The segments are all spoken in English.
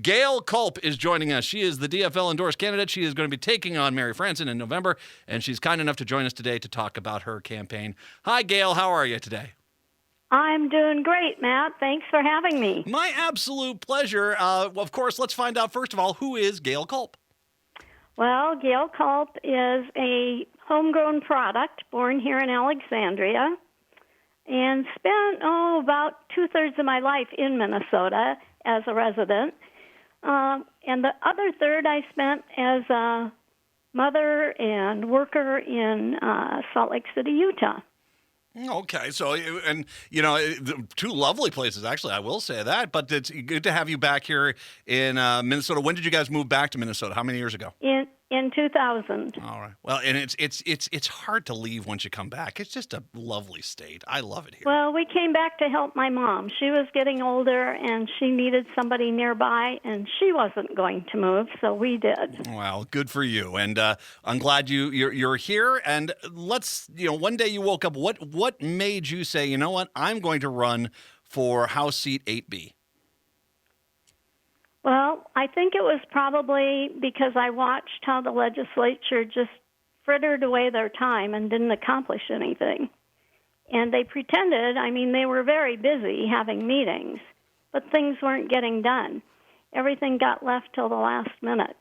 Gail Kulp is joining us. She is the DFL endorsed candidate. She is going to be taking on Mary Franson in November, and she's kind enough to join us today to talk about her campaign. Hi, Gail. How are you today? I'm doing great, Matt. Thanks for having me. My absolute pleasure. Of course, let's find out, first of all, who is Gail Kulp? Well, Gail Kulp is a homegrown product born here in Alexandria and spent, about two-thirds of my life in Minnesota as a resident. And the other third I spent as a mother and worker in Salt Lake City, Utah. Okay, so, and, two lovely places, actually, I will say that, but it's good to have you back here in Minnesota. When did you guys move back to Minnesota? How many years ago? In 2000. All right. Well, and it's hard to leave once you come back. It's just a lovely state. I love it here. Well, we came back to help my mom. She was getting older, and she needed somebody nearby, and she wasn't going to move, so we did. Well, good for you, and I'm glad you're here. And let's, one day you woke up. What made you say, you know what, I'm going to run for House Seat 8B? Well, I think it was probably because I watched how the legislature just frittered away their time and didn't accomplish anything. And they pretended, they were very busy having meetings, but things weren't getting done. Everything got left till the last minute.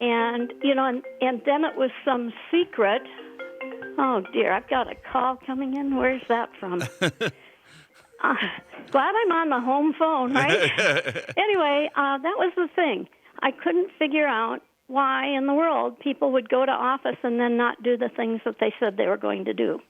And, and then it was some secret. Oh, dear, I've got a call coming in. Where's that from? Glad I'm on the home phone, right? Anyway, that was the thing. I couldn't figure out why in the world people would go to office and then not do the things that they said they were going to do.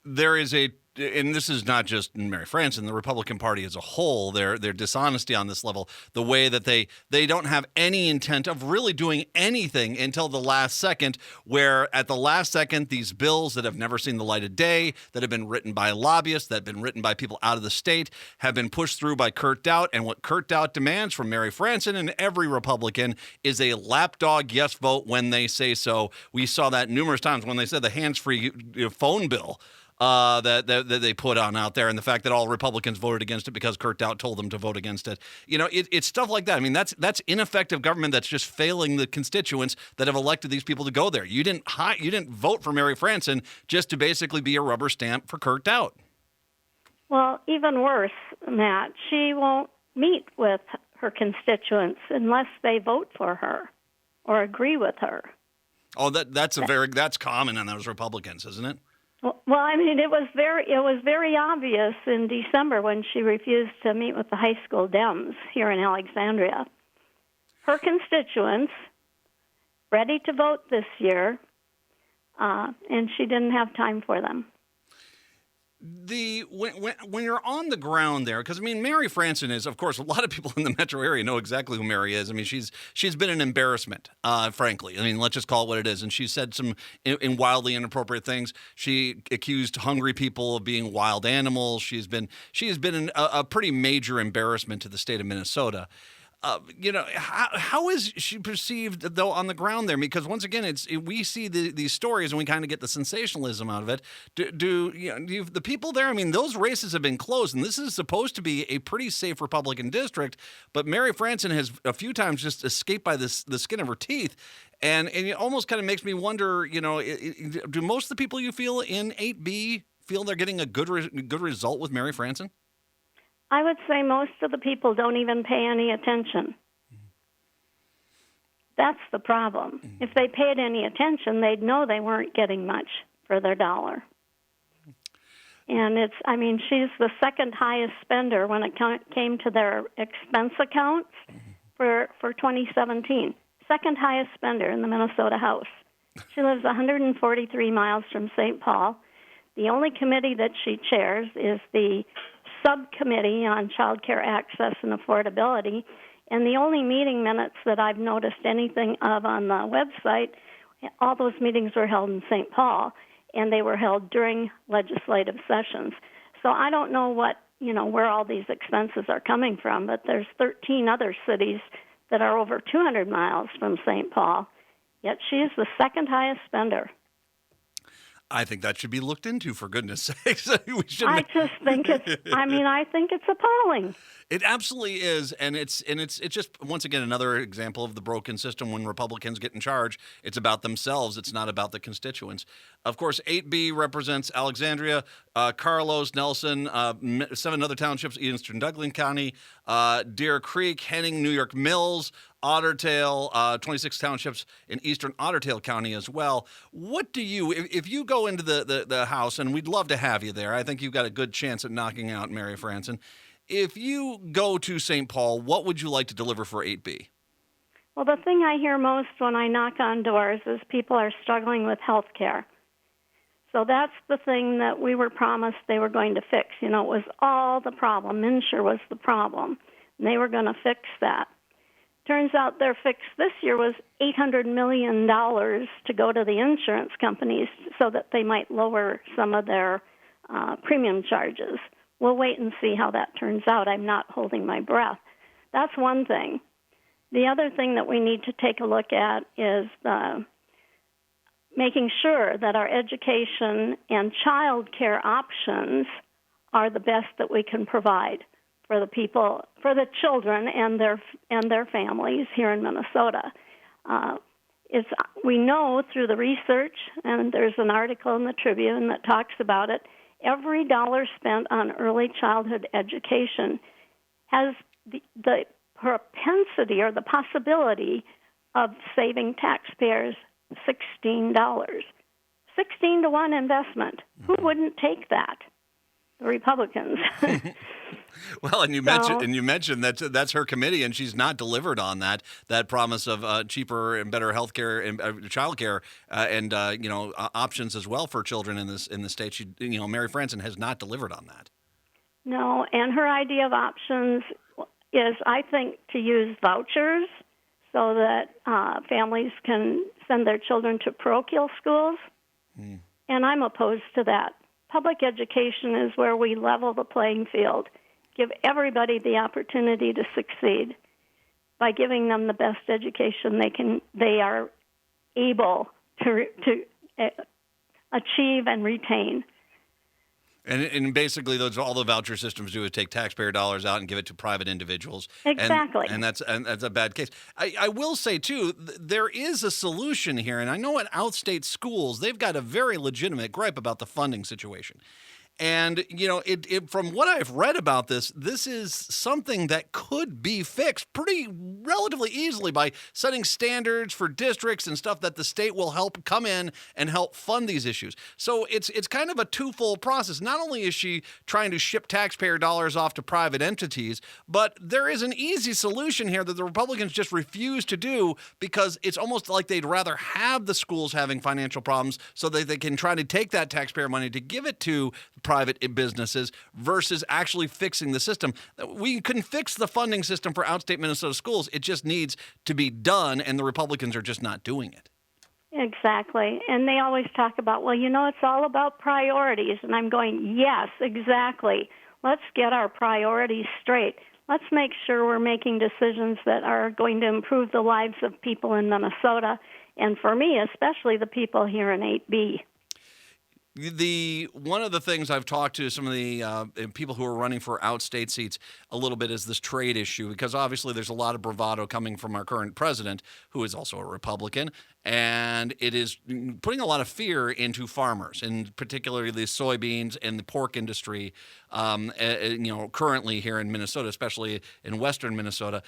There is and this is not just Mary Franson, the Republican Party as a whole, their dishonesty on this level, the way that they don't have any intent of really doing anything until the last second, where at the last second, these bills that have never seen the light of day, that have been written by lobbyists, that have been written by people out of the state, have been pushed through by Kurt Doubt. And what Kurt Doubt demands from Mary Franson and every Republican is a lapdog yes vote when they say so. We saw that numerous times when they said the hands-free phone bill that they put on out there, and the fact that all Republicans voted against it because Kurt Doubt told them to vote against it. It's stuff like that. That's ineffective government that's just failing the constituents that have elected these people to go there. You didn't vote for Mary Franson just to basically be a rubber stamp for Kurt Doubt. Well, even worse, Matt, she won't meet with her constituents unless they vote for her or agree with her. Oh, that's common on those Republicans, isn't it? Well, it was very obvious in December when she refused to meet with the high school Dems here in Alexandria. Her constituents, ready to vote this year, and she didn't have time for them. When you're on the ground there, because Mary Franson is, of course, a lot of people in the metro area know exactly who Mary is. She's been an embarrassment, frankly. Let's just call it what it is. And she said some in wildly inappropriate things. She accused hungry people of being wild animals. She has been a pretty major embarrassment to the state of Minnesota. How is she perceived, though, on the ground there? Because once again, we see these stories and we kind of get the sensationalism out of it. Do the people there? Those races have been closed, and this is supposed to be a pretty safe Republican district. But Mary Franson has a few times just escaped by the skin of her teeth, and it almost kind of makes me wonder. Do most of the people you feel in 8B feel they're getting a good result with Mary Franson? I would say most of the people don't even pay any attention. That's the problem. If they paid any attention, they'd know they weren't getting much for their dollar. And she's the second highest spender when it came to their expense accounts for 2017. Second highest spender in the Minnesota House. She lives 143 miles from St. Paul. The only committee that she chairs is the Subcommittee on Child Care Access and Affordability, and the only meeting minutes that I've noticed anything of on the website, all those meetings were held in St. Paul, and they were held during legislative sessions. So I don't know where all these expenses are coming from, but there's 13 other cities that are over 200 miles from St. Paul, yet she is the second highest spender. I think that should be looked into, for goodness sakes. We shouldn't. I just think I think it's appalling. It absolutely is, and it's just, once again, another example of the broken system. When Republicans get in charge, it's about themselves. It's not about the constituents. Of course, 8B represents Alexandria, Carlos, Nelson, 7 other townships, Eastern Douglas County, Deer Creek, Henning, New York Mills, Ottertail, 26 townships in eastern Ottertail County as well. What do you, if you go into the House, and we'd love to have you there, I think you've got a good chance at knocking out Mary Franson. If you go to St. Paul, what would you like to deliver for 8B? Well, the thing I hear most when I knock on doors is people are struggling with health care. So that's the thing that we were promised they were going to fix. You know, it was all the problem. Insure was the problem, and they were going to fix that. Turns out their fix this year was $800 million to go to the insurance companies so that they might lower some of their premium charges. We'll wait and see how that turns out. I'm not holding my breath. That's one thing. The other thing that we need to take a look at is making sure that our education and child care options are the best that we can provide for the people, for the children and their families here in Minnesota. We know through the research, and there's an article in the Tribune that talks about it, every dollar spent on early childhood education has the propensity or the possibility of saving taxpayers $16. 16-to-1 investment. Who wouldn't take that? The Republicans. Well, and you mentioned that that's her committee, and she's not delivered on that promise of cheaper and better health care and child care and options as well for children in the state. Mary Franson has not delivered on that. No, and her idea of options is, I think, to use vouchers so that families can send their children to parochial schools. And I'm opposed to that. Public education is where we level the playing field, give everybody the opportunity to succeed by giving them the best education they are able to achieve and retain. And basically, all the voucher systems do is take taxpayer dollars out and give it to private individuals. Exactly. And that's a bad case. I will say, too, there is a solution here. And I know at outstate schools, they've got a very legitimate gripe about the funding situation. And, from what I've read about this is something that could be fixed pretty relatively easily by setting standards for districts and stuff that the state will help come in and help fund these issues. So it's kind of a twofold process. Not only is she trying to ship taxpayer dollars off to private entities, but there is an easy solution here that the Republicans just refuse to do because it's almost like they'd rather have the schools having financial problems so that they can try to take that taxpayer money to give it to private businesses versus actually fixing the system. We can fix the funding system for outstate Minnesota schools. It just needs to be done, and the Republicans are just not doing it. Exactly. And they always talk about, it's all about priorities. And I'm going, yes, exactly. Let's get our priorities straight. Let's make sure we're making decisions that are going to improve the lives of people in Minnesota, and for me, especially the people here in 8B. One of the things I've talked to some of the people who are running for outstate seats a little bit is this trade issue, because obviously there's a lot of bravado coming from our current president, who is also a Republican, and it is putting a lot of fear into farmers, and particularly the soybeans and the pork industry, currently here in Minnesota, especially in western Minnesota.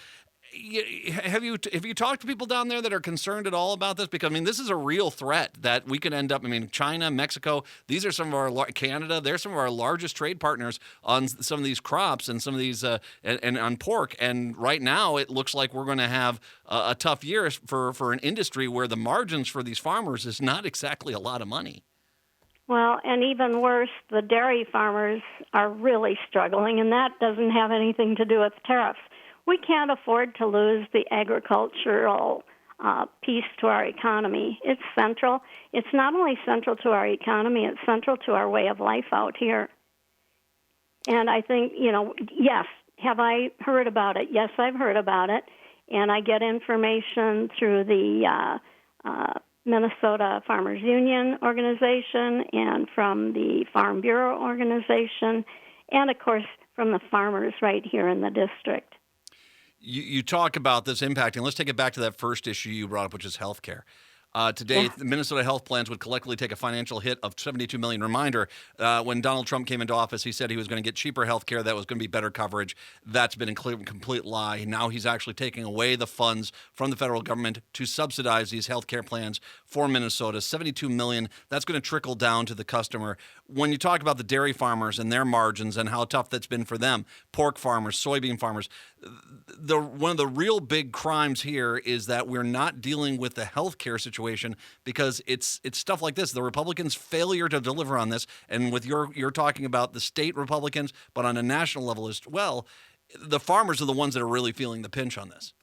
Have you talked to people down there that are concerned at all about this? Because, this is a real threat that we could end up, China, Mexico, these are some of our, Canada, they're some of our largest trade partners on some of these crops and some of these, and on pork. And right now it looks like we're going to have a tough year for an industry where the margins for these farmers is not exactly a lot of money. Well, and even worse, the dairy farmers are really struggling, and that doesn't have anything to do with tariffs. We can't afford to lose the agricultural piece to our economy. It's central. It's not only central to our economy, it's central to our way of life out here. And I think, yes, have I heard about it? Yes, I've heard about it. And I get information through the Minnesota Farmers Union organization and from the Farm Bureau organization, and, of course, from the farmers right here in the district. You talk about this impacting. Let's take it back to that first issue you brought up, which is health care. Today, the Minnesota health plans would collectively take a financial hit of $72 million. Reminder, when Donald Trump came into office, he said he was going to get cheaper health care, that was going to be better coverage. That's been a complete lie. Now he's actually taking away the funds from the federal government to subsidize these health care plans for Minnesota. $72 million, that's going to trickle down to the customer. When you talk about the dairy farmers and their margins and how tough that's been for them, pork farmers, soybean farmers, one of the real big crimes here is that we're not dealing with the health care situation because it's stuff like this. The Republicans' failure to deliver on this, and with you're talking about the state Republicans, but on a national level as well, the farmers are the ones that are really feeling the pinch on this.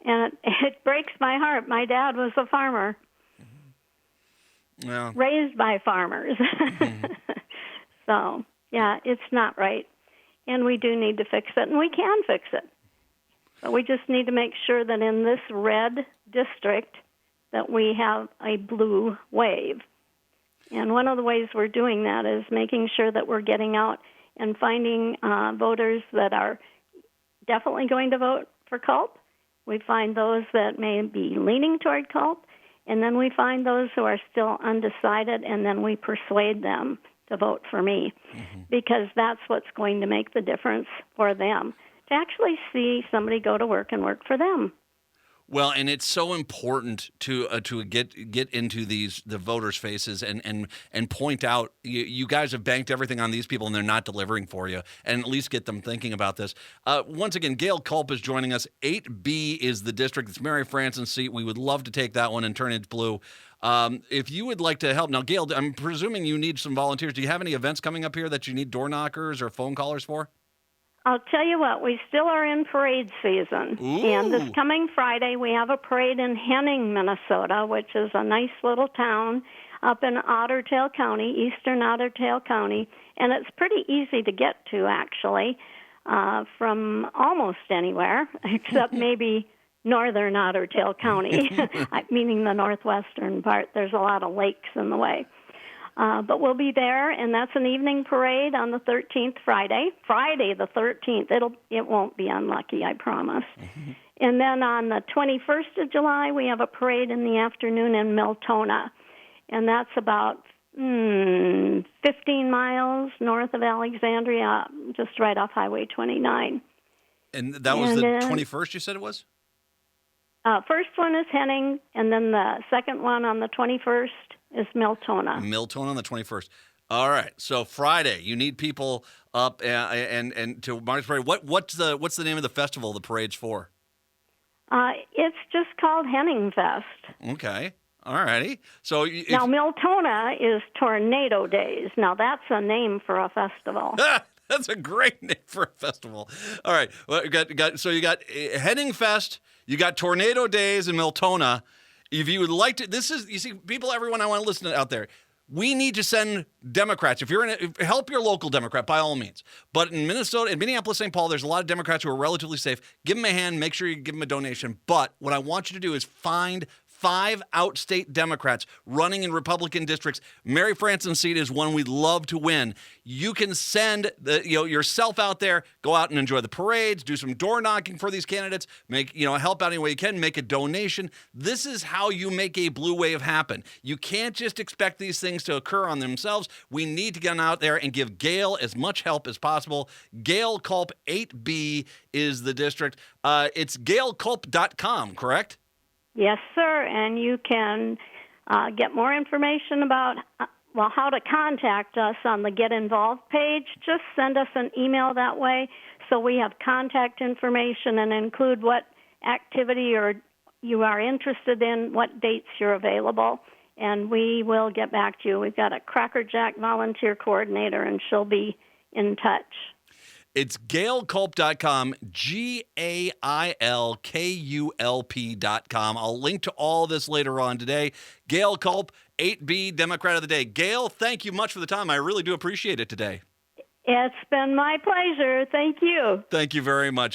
And it breaks my heart. My dad was a farmer, raised by farmers. So, yeah, it's not right. And we do need to fix it, and we can fix it. But we just need to make sure that in this red district that we have a blue wave. And one of the ways we're doing that is making sure that we're getting out and finding voters that are definitely going to vote for Kulp. We find those that may be leaning toward Kulp, and then we find those who are still undecided, and then we persuade them to vote for me, because that's what's going to make the difference for them, to actually see somebody go to work and work for them. Well, and it's so important to get into the voters' faces and point out you guys have banked everything on these people and they're not delivering for you, and at least get them thinking about this. Once again, Gail Kulp is joining us. 8B is the district. It's Mary Franson's seat. We would love to take that one and turn it blue. If you would like to help. Now, Gail, I'm presuming you need some volunteers. Do you have any events coming up here that you need door knockers or phone callers for? I'll tell you what, we still are in parade season. Ooh. And this coming Friday, we have a parade in Henning, Minnesota, which is a nice little town up in Otter Tail County, eastern Otter Tail County. And it's pretty easy to get to, actually, from almost anywhere, except maybe northern Otter Tail County, meaning the northwestern part. There's a lot of lakes in the way. But we'll be there, and that's an evening parade on the 13th, Friday the 13th. It won't be unlucky, I promise. And then on the 21st of July, we have a parade in the afternoon in Miltona, and that's about 15 miles north of Alexandria, just right off Highway 29. And that was the 21st, you said it was? First one is Henning, and then the second one on the 21st is Miltona. Miltona on the 21st. All right. So Friday, you need people up and to March Parade. What's the name of the festival the parade's for? It's just called Henning Fest. Okay. All righty. So now Miltona is Tornado Days. Now that's a name for a festival. That's a great name for a festival. All right. Well, you got Henning Fest. You got Tornado Days in Miltona. If you would like to, you see, everyone I want to listen to out there, we need to send Democrats. If help your local Democrat, by all means. But in Minnesota, in Minneapolis, St. Paul, there's a lot of Democrats who are relatively safe. Give them a hand. Make sure you give them a donation. But what I want you to do is find 5 outstate Democrats running in Republican districts. Mary Franson's seat is one we'd love to win. You can send yourself out there, go out and enjoy the parades, do some door knocking for these candidates, help out any way you can, make a donation. This is how you make a blue wave happen. You can't just expect these things to occur on themselves. We need to get out there and give Gail as much help as possible. Gail Kulp, 8B is the district. It's gailkulp.com, correct? Yes, sir, and you can get more information about, how to contact us on the Get Involved page. Just send us an email that way so we have contact information and include what activity you are interested in, what dates you're available, and we will get back to you. We've got a Crackerjack volunteer coordinator, and she'll be in touch. It's gailkulp.com, GAILKULP.com. I'll link to all this later on today. Gail Kulp, 8B, Democrat of the Day. Gail, thank you much for the time. I really do appreciate it today. It's been my pleasure. Thank you. Thank you very much.